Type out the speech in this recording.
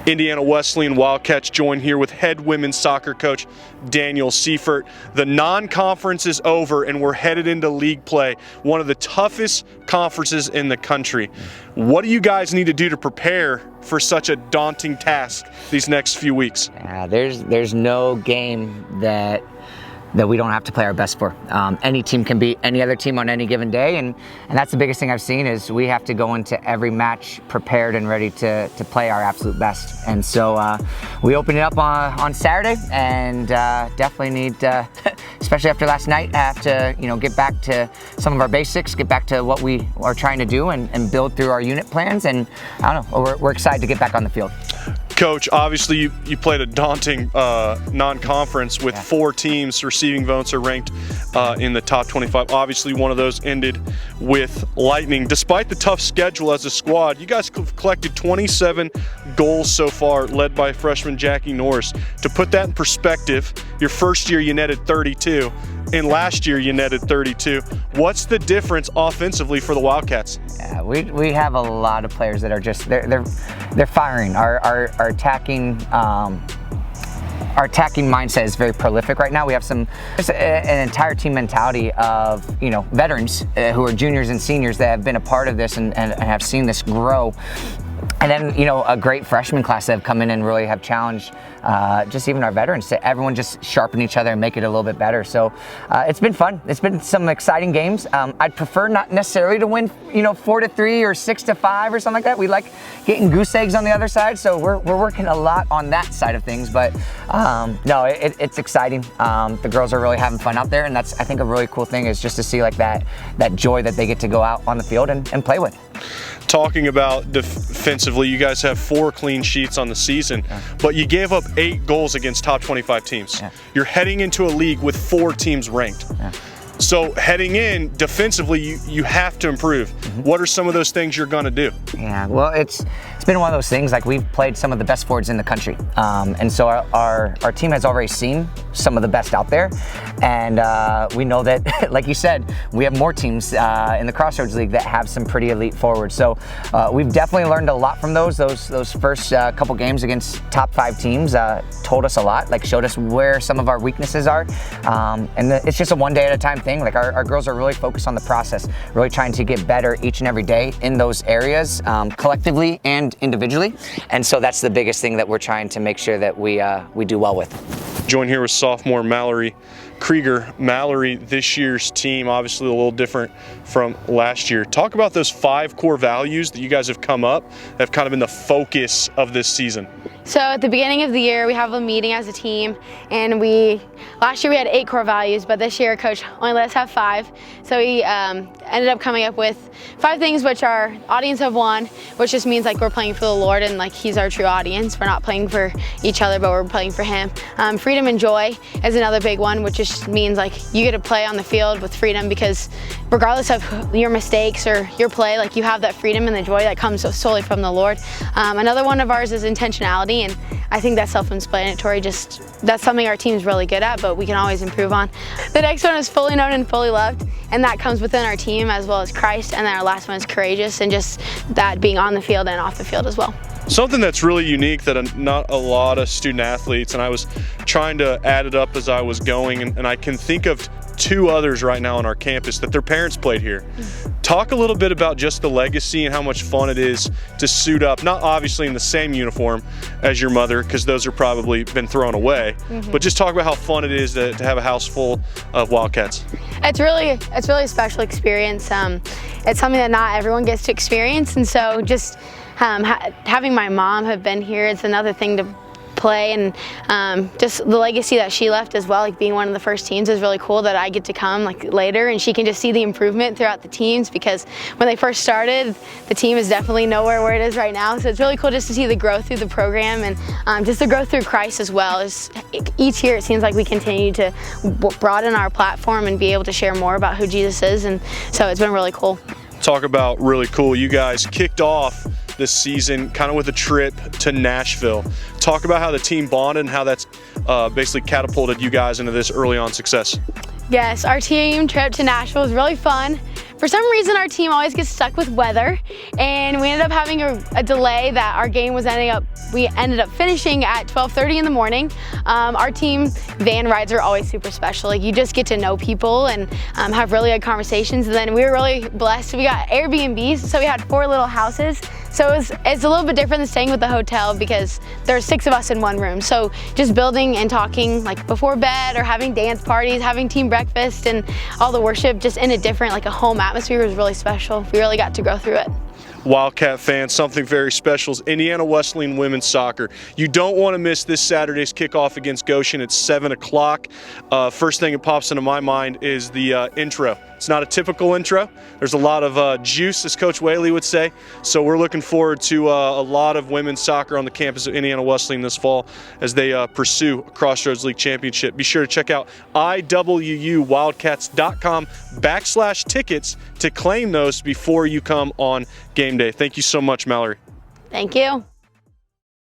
Indiana Wesleyan Wildcats joined here with head women's soccer coach Daniel Seifert. The non-conference is over and we're headed into league play, one of the toughest conferences in the country. What do you guys need to do to prepare for such a daunting task these next few weeks? There's no game that we don't have to play our best for. Any team can beat any other team on any given day, and that's the biggest thing I've seen is we have to go into every match prepared and ready to play our absolute best. And so we open it up on Saturday, and definitely need, especially after last night, have to get back to some of our basics, get back to what we are trying to do, and build through our unit plans. And I don't know, we're excited to get back on the field. Coach, obviously you played a daunting non-conference with 4 teams receiving votes or ranked in the top 25. Obviously one of those ended with Lightning. Despite the tough schedule as a squad, you guys collected 27 goals so far, led by freshman Jackie Norris. To put that in perspective, your first year you netted 32, and last year you netted 32. What's the difference offensively for the Wildcats? Yeah, we have a lot of players that are just they're firing. Our attacking mindset is very prolific right now. We have an entire team mentality of veterans who are juniors and seniors that have been a part of this and have seen this grow. And then, a great freshman class that have come in and really have challenged just even our veterans to everyone just sharpen each other and make it a little bit better. So it's been fun. It's been some exciting games. I'd prefer not necessarily to win, 4-3 or 6-5 or something like that. We like getting goose eggs on the other side. So we're working a lot on that side of things. But no, it's exciting. The girls are really having fun out there. And that's, I think, a really cool thing is just to see like that joy that they get to go out on the field and play with. Talking about defensively, you guys have 4 clean sheets on the season, but you gave up 8 goals against top 25 teams. You're heading into a league with 4 teams ranked. So heading in defensively, you have to improve. What are some of those things you're going to do? Yeah, well, it's been one of those things, like we've played some of the best forwards in the country. And so our team has already seen some of the best out there. And we know that, like you said, we have more teams in the Crossroads League that have some pretty elite forwards. So we've definitely learned a lot from those first couple games against top 5 teams. Told us a lot, like showed us where some of our weaknesses are. And it's just a one day at a time thing. Like our girls are really focused on the process, really trying to get better each and every day in those areas, collectively and individually. And so that's the biggest thing that we're trying to make sure that we do well with. Joined here with sophomore Mallory Krieger. Mallory, this year's team obviously a little different from last year. Talk about those 5 core values that you guys have come up, that have kind of been the focus of this season. So at the beginning of the year, we have a meeting as a team, and last year we had 8 core values, but this year Coach only let us have 5. So we ended up coming up with 5 things which our audience have won, which just means like we're playing for the Lord and like He's our true audience. We're not playing for each other, but we're playing for Him. Freedom and joy is another big one, which just means like you get to play on the field with freedom, because regardless of your mistakes or your play, like you have that freedom and the joy that comes solely from the Lord. Another one of ours is intentionality, and I think that's self-explanatory. Just that's something our team's really good at, but we can always improve on. The next one is fully known and fully loved, and that comes within our team as well as Christ. And then our last one is courageous, and just that being on the field and off the field as well. Something that's really unique that not a lot of student athletes, and I was trying to add it up as I was going, and I can think of 2 others right now on our campus that their parents played here. Talk a little bit about just the legacy and how much fun it is to suit up, not obviously in the same uniform as your mother, because those are probably been thrown away, but just talk about how fun it is to have a house full of Wildcats. It's really a special experience. It's something that not everyone gets to experience, and so just having my mom have been here, it's another thing to play, and just the legacy that she left as well, like being one of the first teams, is really cool that I get to come like later, and she can just see the improvement throughout the teams, because when they first started, the team is definitely nowhere where it is right now. So it's really cool just to see the growth through the program, and just the growth through Christ as well. Each year it seems like we continue to broaden our platform and be able to share more about who Jesus is, and so it's been really cool. Talk about really cool. You guys kicked off this season kind of with a trip to Nashville. Talk about how the team bonded and how that's basically catapulted you guys into this early on success. Yes, our team trip to Nashville was really fun. For some reason, our team always gets stuck with weather, and we ended up having a delay that our game was we ended up finishing at 12:30 in the morning. Our team van rides are always super special. Like, you just get to know people and have really good conversations. And then we were really blessed. We got Airbnbs, so we had 4 little houses. So it's a little bit different than staying with the hotel because there's 6 of us in one room. So just building and talking like before bed, or having dance parties, having team breakfast, and all the worship just in a different, like a home atmosphere was really special. We really got to go through it. Wildcat fans, something very special is Indiana Wesleyan women's soccer. You don't want to miss this Saturday's kickoff against Goshen at 7 o'clock. First thing that pops into my mind is the intro. It's not a typical intro. There's a lot of juice, as Coach Whaley would say. So we're looking forward to a lot of women's soccer on the campus of Indiana Wesleyan this fall as they pursue a Crossroads League championship. Be sure to check out iwuwildcats.com/tickets to claim those before you come on game day. Thank you so much, Mallory. Thank you.